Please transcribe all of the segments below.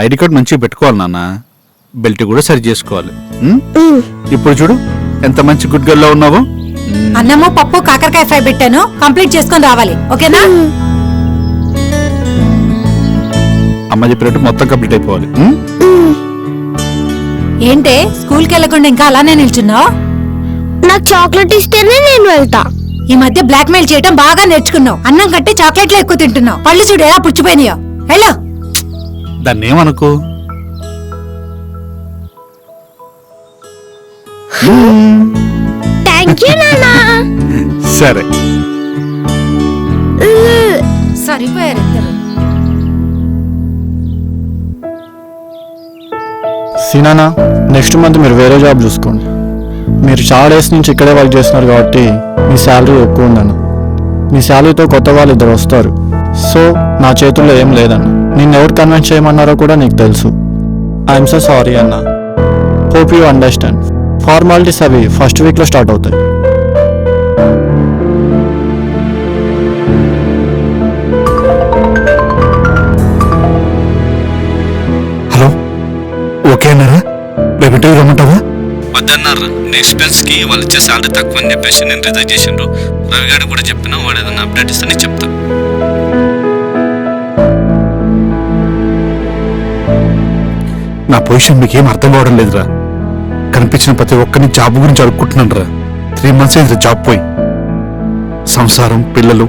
ID card మంచిగా పెట్టుకోవాలి నాన్న, బెల్ట్ కూడా సరి చేసుకోవాలి. ఇప్పుడు చూడు ఎంత మంచి గుడ్ గర్ల్ లో ఉన్నావో. అన్నము పప్పు కాకరకాయ ఫ్రై పెట్టాను, కంప్లీట్ చేసుకొని రావాలి. ఓకేనా? అమ్మ చెప్పినట్టు మొత్తం కంప్లీట్ అయిపోవాలి. ఏంటే స్కూల్కి వెళ్ళకుండా ఇంకా అలానే నిల్చున్నావు? నాకు చాక్లెట్ ఇస్తేనే నేను వెళ్తా. ఈ మధ్య బ్లాక్ మెయిల్ చేయడం బాగా నేర్చుకున్నావు. అన్నం కంటే చాక్లెట్లు ఎక్కువ తింటున్నావు. పళ్ళు చూడు ఎలా పుచ్చిపోయినాయో. వెళ్ళు. దాన్ని ఏమనుకో. థ్యాంక్ యూ నాన్నా. సరే సరిపోయారు ఇద్దరు. సీనానా, నెక్స్ట్ మంత్ మీరు వేరే జాబ్ చూసుకోండి. మీరు చాలా డేస్ నుంచి ఇక్కడే వర్క్ చేస్తున్నారు కాబట్టి మీ శాలరీ ఎక్కువ ఉందన్న. మీ శాలరీతో కొత్త వాళ్ళు ఇద్దరు వస్తారు. సో నా చేతుల్లో ఏం లేదన్న. నిన్ను ఎవరు కన్విన్స్ చేయమన్నారో కూడా నీకు తెలుసు. ఐఎమ్ సో సారీ అన్న. Hope you understand. ఫార్మాలిటీస్ అవి ఫస్ట్ వీక్లో స్టార్ట్ అవుతాయి. హలో, ఓకే అన్నారా? రేపు ఇంటర్వ్యూ రమ్మంటావా? వద్దన్నారు. నెక్స్ట్ బెల్స్ కి వాళ్ళు ఇచ్చే సాలరీ తక్కువ అని చెప్పేసి నేను రిజైన్ చేసిండ్రు. రవి గారికి కూడా చెప్పినా, వాడు ఏదైనా అప్డేట్ ఇస్తే నేను చెప్తా. నా పొజిషన్ మీకేం అర్థం కావడం లేదురా. కనిపించిన ప్రతి ఒక్కరిని జాబ్ గురించి అడుక్కుంటున్నాను రా. 3 months అయింది జాబ్ పోయి. సంసారం, పిల్లలు,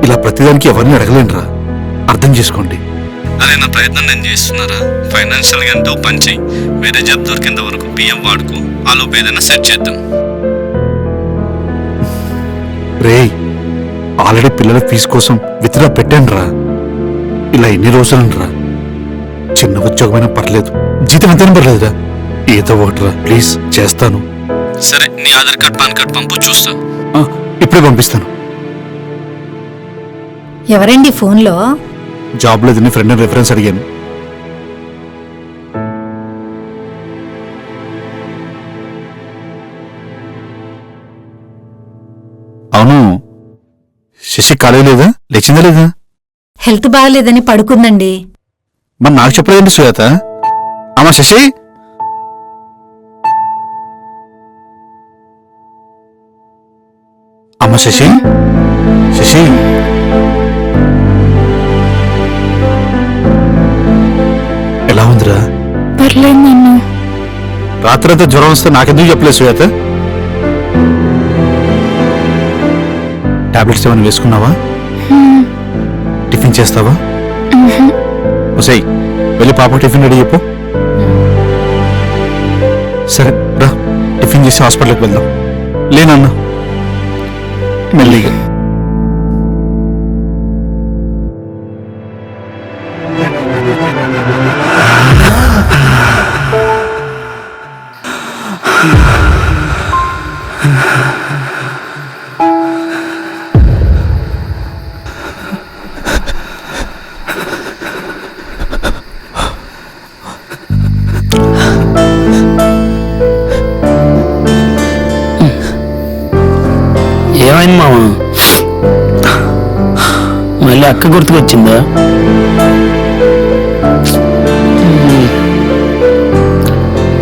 ఇలా ప్రతిదానికి ఎవరిని అడగలేనురా. అర్థం చేసుకోండి. అరే నా ప్రయత్నం నేను చేస్తున్నారా. ఫైనాన్షియల్ గా అంటే ఓ పని చెయ్యి. వేరే జాబ్ దొరికేంత వరకు పిఎం వాడుకో. ఆలోపు ఏదైనా సెట్ చేద్దాం. రేయ్, ఆల్రెడీ పిల్లల ఫీజు కోసం విత్డ్రా పెట్టాను రా. ఇలా ఎన్ని రోజులనరా? చిన్న ఉద్యోగమైనా పర్లేదు, జీతం ఎంతైనా పర్లేదురా. ఏదో ఒకటిరా ప్లీజ్, చేస్తాను. సరే, నీ ఆధార్ కార్డ్ పాన్ కార్డ్ పంపు, చూస్తా. ఇప్పుడే పంపిస్తాను. ఎవరండి ఫోన్లో? జాబ్ లేదు, నీ ఫ్రెండ్ రెఫరెన్స్ అడిగాను. అవును, శశి కాలేజ్ లేదా? లేచిందా లేదా? హెల్త్ బాగలేదని పడుకుందండి. మరి నాకు చెప్పలేదండి సుజాత. అమ్మా శశి, అమ్మ శశి, శశి ఎలా ఉందిరా? పర్లేదు నాన్న. రాత్రంతా జ్వరం వస్తే నాకెందుకు చెప్పలేదు సుజాత? టాబ్లెట్స్ ఏమైనా వేసుకున్నావా? టిఫిన్ చేస్తావా? ఒసేయ్, వెళ్ళి పాప టిఫిన్ రెడీ చెప్పు. సరే రా, టిఫిన్ చేసి హాస్పిటల్కి వెళ్దాం. లేనన్నా మెల్లిగా. ఏమైంది మామ? మళ్ళీ అక్క గుర్తుకొచ్చిందా?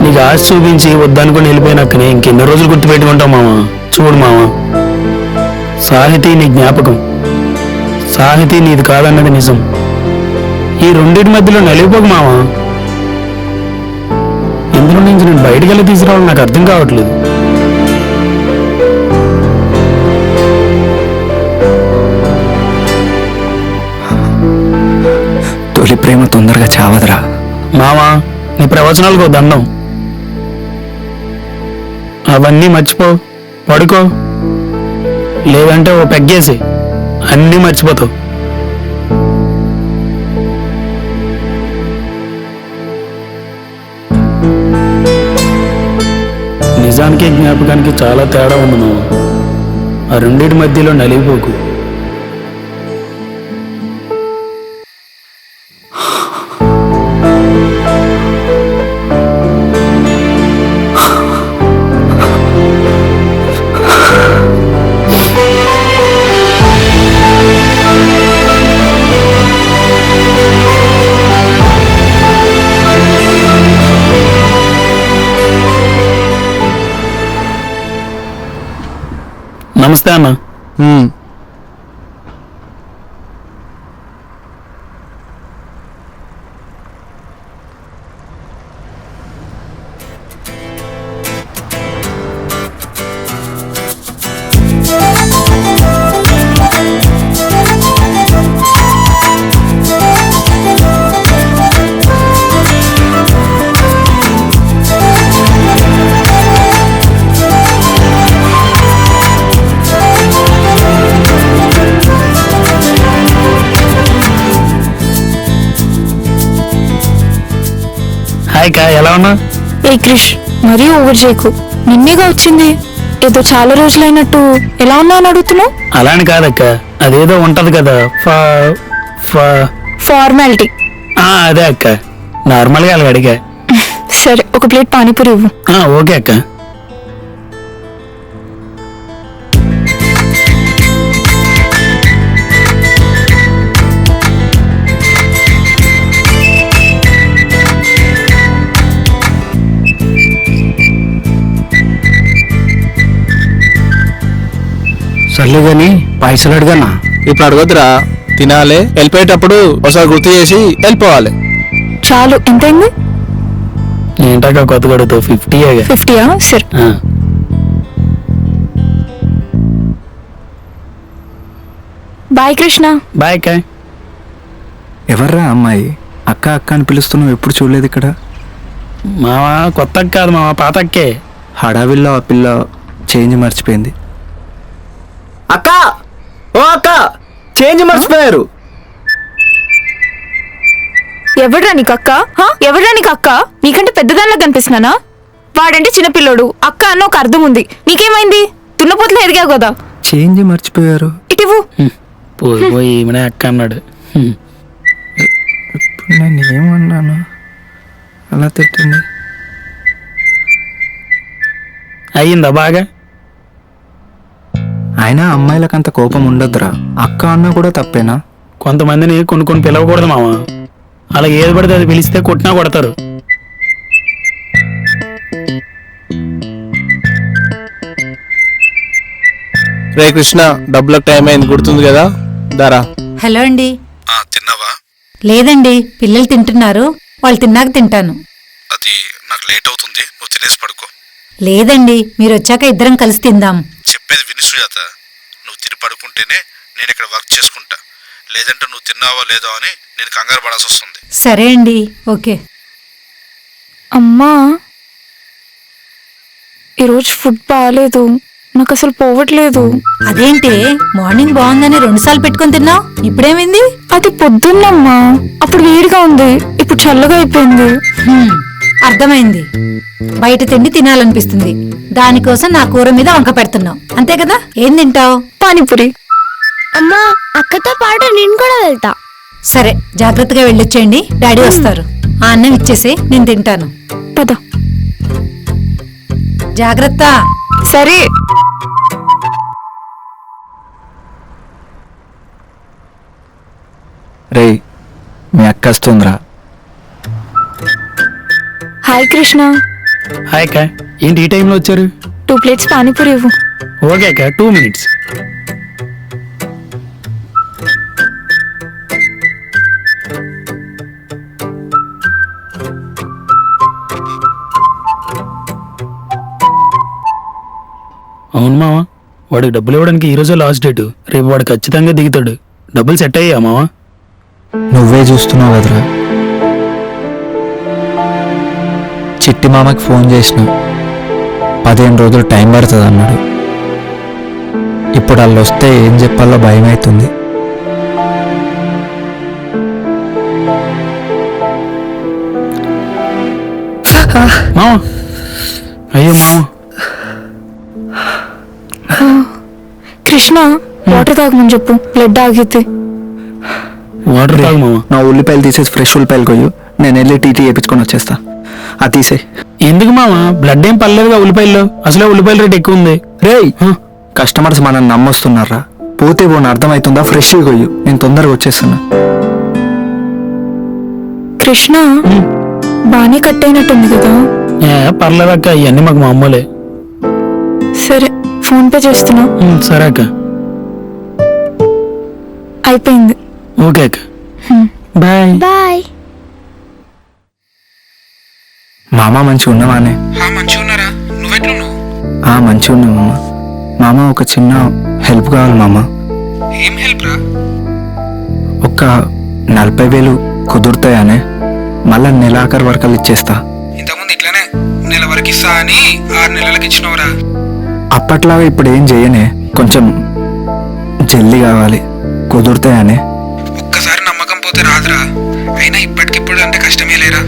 నీకు ఆశ చూపించి వద్దనుకుని వెళ్ళిపోయిన అక్కని ఇంకెన్ని రోజులు గుర్తుపెట్టుకుంటావు మామ? చూడు మామ, సాహితీ నీ జ్ఞాపకం, సాహితీ నీది కాదన్నది నిజం. ఈ రెండింటి మధ్యలో నలిగిపోకు మామ. ఇందులో నుంచి నేను బయటికి వెళ్ళి తీసుకురావాలి, నాకు అర్థం కావట్లేదు. తొలి ప్రేమ తొందరగా చావదురా మావా. నీ ప్రవచనాలకు దండం. అవన్నీ మర్చిపో, పడుకో. లేదంటే ఓ పెగ్గేసి అన్నీ మర్చిపోతావు. నిజానికి జ్ఞాపకానికి చాలా తేడా ఉంది మావ. ఆ రెండింటి మధ్యలో నలిగిపోకు. నమస్తే అన్న. హాయ్ కా, ఎలా ఉన్నా? ఏ క్రిష్, మరీ ఓవర్ చేయకు. నిన్నేగా వచ్చింది, ఏదో చాలా రోజులైనట్టు ఎలా ఉన్నా అని అడుగుతున్నావు. అలా అని కాదక్క, అదేదో ఉంటది కదా ఫార్మాలిటీ. అదే అక్క, నార్మల్గా అలా అడిగా. సరే, ఒక ప్లేట్ పానీపూరి ఇవ్వు. ఓకే అక్క. సర్లే గాని పైసలు అడగనా? ఇప్పుడు అడగొద్దురా, తినాలి, వెళ్ళిపోయేటప్పుడు ఒకసారి గుర్తు చేసి వెళ్ళిపోవాలి. చాలు, ఎంతైంది? ఏంటక్క కొత్తగా అడుగుతావు? 50. 50యా? సరే. బాయ్ కృష్ణ. బాయ్ అక్క. ఎవర్రా అమ్మాయి? అక్క అక్క అని పిలుస్తున్నావు, ఎప్పుడు చూడలేదు ఇక్కడ. మావా కొత్త అక్క కాదు మావా, పాత అక్కే. హడావిల్లో ఆ పిల్ల చేంజ్ మర్చిపోయింది. అక్క, ఓ అక్క, చేంజ్ మర్చిపోయారు. ఎవడ్రా నీకు అక్క? ఎవడ్రా నీకు అక్క? నీకంటే పెద్దదానిలా కనిపిస్తున్నానా? వాడంటే చిన్నపిల్లోడు, అక్క అన్న ఒక అర్థం ఉంది. నీకేమైంది? దున్నపోతులు ఎదిగావు కదా. చేంజ్ మర్చిపోయారు. ఇటివ్వు. పోయి ఈమెనే అక్క అన్నాడు. ఇప్పుడు నేను ఏమన్నాను అలా తిట్టింది? అయ్యిందా బాగా? అయినా అమ్మాయిలకంత కోపం ఉండదురా. అక్క అన్నా కూడా తప్పేనా? కొంతమందిని కొన్ని పిలవకూడదు మామ. అలా ఏది పడితే అది పిలిస్తే కొట్టినా కొడతారు. రే కృష్ణ, డబ్బులకు టైం అయింది, గుర్తుంది కదా? దారా. హలో అండి. తిన్నావా? లేదండి, పిల్లలు తింటున్నారు, వాళ్ళు తిన్నాక తింటాను. అది నాకు లేట్ అవుతుంది, నువ్వు తినేసి పడుకో. లేదండి, మీరు వచ్చాక ఇద్దరం కలిసి తిందాం. చెప్పేది విని సుజాత, నువ్వు తిని పడుకుంటేనే నేను ఇక్కడ వర్క్ చేసుకుంటా. లేదంటే నువ్వు తిన్నావా లేదో అని నేను కంగారు పడాల్సి వస్తుంది. సరే అండి, ఓకే. అమ్మా, ఈరోజు ఫుడ్ బాగాలేదు, నాకు అసలు పోవట్లేదు. అదేంటి, మార్నింగ్ బాగుందని 2 సార్లు పెట్టుకొని తిన్నావు, ఇప్పుడేమైంది? అది పొద్దున్నమ్మా, అప్పుడు వేడిగా ఉంది, ఇప్పుడు చల్లగా అయిపోయింది. అర్థమైంది, బయట తిండి తినాలనిపిస్తుంది, దానికోసం నా కూర మీద వంక పెడుతున్నావు, అంతే కదా? ఏం తింటావు? పానీపూరి. అమ్మా, అక్కతో పాటు నేను కూడా వెళ్తా. సరే, జాగ్రత్తగా వెళ్ళొచ్చేయండి, డాడీ వస్తారు. ఆ అన్నం ఇచ్చేసి నేను తింటాను. పద. జాగ్రత్త. సరే. రే, మీ అక్క వస్తుందిరా. హాయ్ కృష్ణ. హాయ్ అక్క, ఏంటి ఈ టైంలో వచ్చారు? 2 ప్లేట్స్ పానీపూరి ఇవ్వు. ఓకే అక్క, 2 minutes. అవును మావా, వాడికి డబ్బులు ఇవ్వడానికి ఈరోజే లాస్ట్ డేట్. రేపు వాడు ఖచ్చితంగా దిగుతాడు. డబ్బులు సెట్ అయ్యా మావా? నువ్వే చూస్తున్నావు కదరా. చిట్టి మామకి ఫోన్ చేసిన, 15 రోజులు టైం పడుతుంది అన్నాడు. ఇప్పుడు వాళ్ళు వస్తే ఏం చెప్పాలో భయం అవుతుంది. మావా, అయ్యో మావా. కృష్ణ, వాటర్ తాగమని చెప్పు, బ్లడ్ ఆగితే. వాటర్ తాగు మావా. నా ఉల్లిపాయలు తీసేసి ఫ్రెష్ ఉల్లిపాయలు కొయ్యు, నేను వెళ్ళి టీటీ వేయించుకొని వచ్చేస్తా. అది తీసే. ఎందుకు మావా, బ్లడ్ ఏం పర్లేదుగా ఉల్లిపాయల్లో, అసలే ఉల్లిపాయల రేట్ ఎక్కువ ఉంది. రేయ్, కస్టమర్స్ మనల్ని నమ్మొస్తున్నారా? పోతే పోను అర్థమవుతుందా? ఫ్రెష్ కొయ్యు, నేను తొందరగా వచ్చేస్తున్నా. కృష్ణ, బానే కట్ అయినట్టుంది కదా. పర్లేదక్క, ఇవన్నీ మాకు మామూలే. సరే, ఫోన్ పే చేస్తున్నా. సరే అక్క. అయిపోయింది. ఓకే అక్క. బాయ్. బాయ్. మామ మంచిగా ఉన్నావానే? మంచిగా ఉన్నారా? నువ్వెట్లున్నావు? మంచిగా ఉన్నా మామ. మామ ఒక చిన్న హెల్ప్ కావాలి మామ. ఏం హెల్ప్ రా? ఒక 40,000 కుదురుతాయానే? మళ్ళా నెలాఖరు వరకు ఇచ్చేస్తా. ఇంతకుముందు ఇట్లానే నెల వరకు ఇస్తా అని 6 నెలలకు ఇచ్చినవరా? అప్పట్లాగా ఇప్పుడు ఏం చెయ్యనే, కొంచెం జల్దీ కావాలి. కుదురుతాయానే? ఒక్కసారి నమ్మకం పోతే రాదురా. అయినా ఇప్పటికిప్పుడు అంటే కష్టమే లేరా?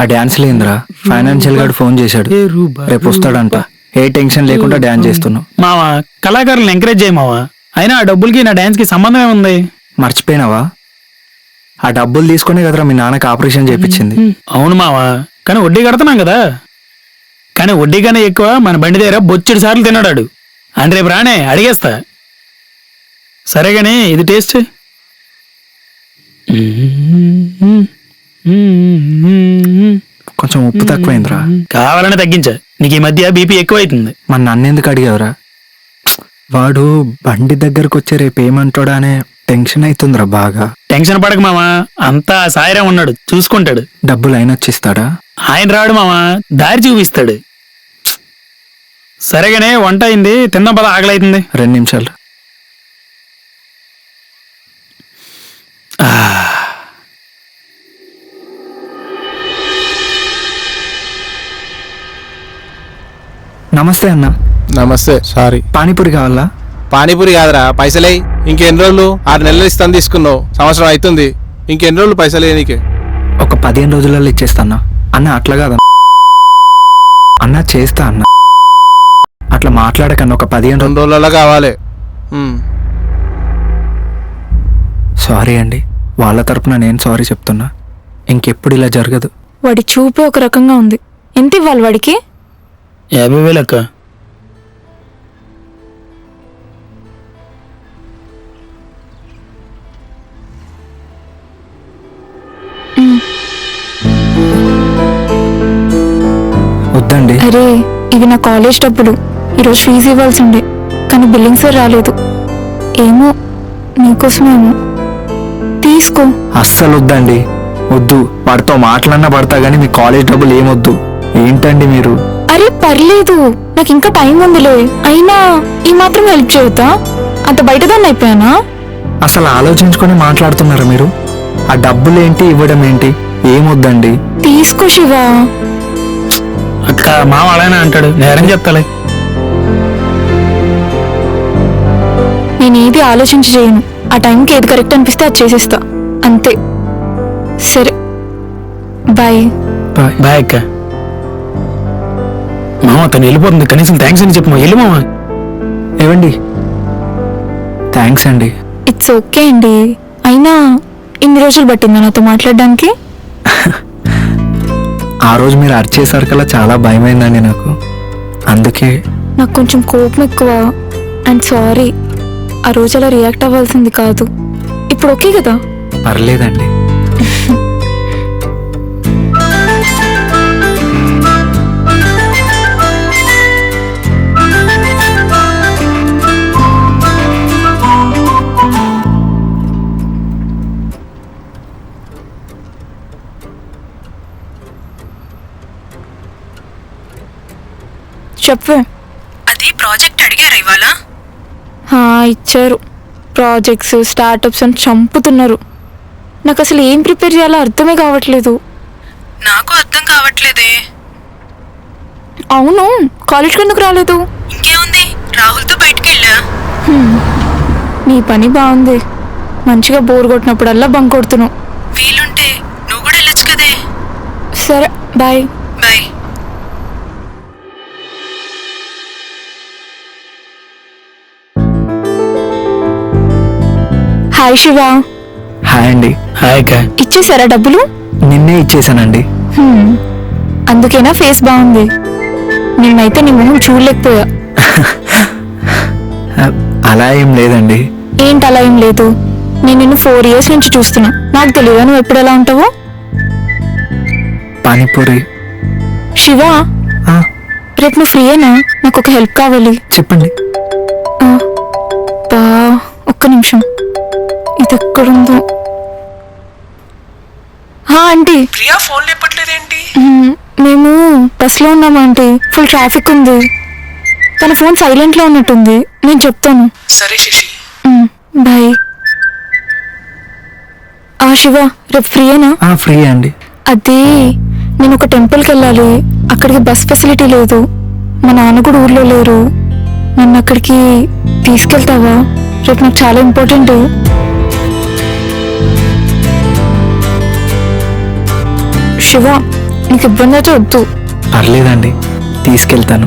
ఆ డాన్స్ లేదురా, ఫైనాన్షియల్ గార్డ్ ఫోన్ చేశాడు, రేపు వస్తాడంట. ఏ టెన్షన్ లేకుండా డాన్స్ చేస్తున్నావు. మావా కళాకారులను ఎంకరేజ్ చేయ మావా. అయినా ఆ డబ్బులకి నా డాన్స్ కి సంబంధం ఏముంది? మర్చిపోయినావా? ఆ డబ్బులు తీసుకునే కదరా మీ నాన్నకి ఆపరేషన్ చేయించింది. అవును మావా, కానీ వడ్డీ కడుతున్నాం కదా. కానీ వడ్డీ కన్నా ఎక్కువ మన బండి దగ్గర బొచ్చెడు సార్లు తిన్నాడు. అని రేపు రానే అడిగేస్తా. సరే గానీ ఇది టేస్ట్. కొంచెం ఉప్పు తక్కువైందిరా. కావాలని తగ్గించా. నీకు ఈ మధ్య బీపీ ఎక్కువైతుంది. మన నన్నెందుకు అడిగావురా? వాడు బండి దగ్గరకు వచ్చే రేపు ఏమంటాడా అనే టెన్షన్ అవుతుందిరా బాగా. టెన్షన్ పడక మావా, అంతా సాయిరా ఉన్నాడు, చూసుకుంటాడు. డబ్బులు ఆయన వచ్చిస్తాడా? ఆయన రాడు మావా, దారి చూపిస్తాడు. సరేగానే వంట అయింది, తిందాం పద, ఆకలి అవుతుంది. 2 నిమిషాలు. నమస్తే అన్న. నమస్తే. సారీ, పానీపూరి కావాలా? పానీపూరి కాదురా, పైసలే. ఇంకెన్ని రోజులు? 6 నెలలు ఇస్తాను తీసుకున్నావు, సంవత్సరం అవుతుంది. ఇంకెన్ని రోజులు పైసలే నీకే? ఒక 15 రోజులలో ఇచ్చేస్తాన్నా. అన్న అట్లా కాదన్న, అన్న చేస్తా అన్న, అట్లా మాట్లాడకన్నా. ఒక 15 2 రోజులలో కావాలి. సారీ అండి, వాళ్ళ తరపున నేను సారీ చెప్తున్నా. ఇంకెప్పుడు ఇలా జరగదు. వాడి చూపే ఒక రకంగా ఉంది. ఎంత ఇవ్వాలి వాడికి? 50,000 అక్క. వద్దండి. అరే ఇవి నా కాలేజ్ డబ్బులు. ఈరోజు ఫీజు ఇవ్వాల్సి ఉండే, కానీ బిల్లింగ్ సార్ రాలేదు. ఏమో నీకోసమేమో, తీసుకో. అస్సలు వద్దండి, వద్దు. వాడితో మాట్లాడినా పడతా గానీ మీ కాలేజ్ డబ్బులు ఏమొద్దు. ఏంటండి మీరు? అరే పర్లేదు, నాకు ఇంకా టైం ఉందిలే. అయినా ఈ మాత్రం హెల్ప్ చేయొద్దా? అంత బయటదాన్ని అయిపోయానా? అసలు ఆలోచించుకొని మాట్లాడుతున్నారా మీరు? ఆ డబ్బులు ఏంటి, ఇవ్వడం ఏంటి? ఏమొద్దండి. తీసుకో శివ. అక్క మావ అలానే అంటాడు, నేరం చెప్తాలే. నేనేది ఆలోచించి చేయను. ఆ టైంకి ఏది కరెక్ట్ అనిపిస్తే అది చేసేస్తా, అంతే. సరే బాయ్. బాయ్. బాయ్ అక్క. మామ తను వెళ్ళిపోతుంది, కనీసం థ్యాంక్స్ అని చెప్పు. వెళ్ళు మామ. ఏవండి, థ్యాంక్స్ అండి. ఇట్స్ ఓకే అండి. అయినా ఇన్ని రోజులు పట్టిందా నాతో మాట్లాడడానికి? ఆ రోజు మీరు అరిచేసరికల్లా చాలా భయమైందండి నాకు. అందుకే నాకు కొంచెం కోపం ఎక్కువ. అండ్ సారీ, ఆ రోజు అలా రియాక్ట్ అవ్వాల్సింది కాదు. ఇప్పుడు ఓకే కదా? పర్లేదండి. చెప్పే. అది ప్రాజెక్ట్ అడిగారా ఇవాళ? ఇచ్చారు. ప్రాజెక్ట్స్, స్టార్టప్స్ అని చంపుతున్నారు. నాకు అసలు ఏం ప్రిపేర్ చేయాలో అర్థమే కావట్లేదు. నాకు అర్థం కావట్లేదే. అవును, కాలేజ్కి ఎందుకు రాలేదు? ఇంకేముంది, రాహుల్తో బయటికి వెళ్ళా. నీ పని బాగుంది. మంచిగా బోర్ కొట్టినప్పుడల్లా బంక్ కొడుతున్నావు. వీలుంటే నువ్వు కూడా వెళ్ళొచ్చు కదే. సరే bye. Bye. Hi Shiva. Hi అండి. హాయ్ అక్క. ఇచ్చేసారా డబ్బులు? నిన్నే ఇచ్చేసానండి. అందుకేనా ఫేస్ బాగుంది? నేనైతే నీ మొహం చూడలేకపోయా. అలా ఏం లేదండి. ఏంటి అలా ఏం లేదు? నేను నిన్ను 4 years నుంచి చూస్తున్నా. నాకు తెలియదా నువ్వు ఎప్పుడు ఎలా ఉంటావో? పానీపూరి. శివ, ఆ, రేపు నువ్వు ఫ్రీయేనా? నాకు ఒక హెల్ప్ కావాలి. చెప్పండి. బా, ఒక్క నిమిషం. ఇది ఎక్కడుందో? ఆంటీ, ప్రియా ఫోన్ లేపట్లేదేంటి? మేము బస్లో ఉన్నాం ఆంటీ. ఫుల్ ట్రాఫిక్ ఉంది. తన ఫోన్ సైలెంట్లో ఉన్నట్టుంది. నేను చెప్తాను. సరే శశి. బాయ్. శివ, రేపు ఫ్రీయేనా? ఫ్రీ అండి. అది నేను ఒక టెంపుల్కి వెళ్ళాలి. అక్కడికి బస్ ఫెసిలిటీ లేదు. మా నాన్న కూడా ఊర్లో లేరు. నన్ను అక్కడికి తీసుకెళ్తావా? రేపు నాకు చాలా ఇంపార్టెంట్. శివ, నీకు ఇబ్బంది అయితే వద్దు. పర్లేదండి, తీసుకెళ్తాను.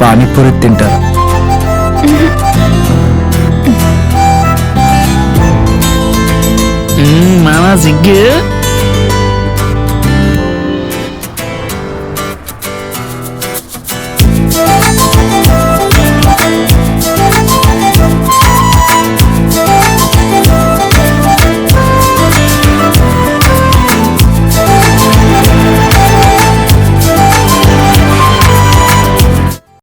పానీపూరి తింటారా? మామ సిగ్గు.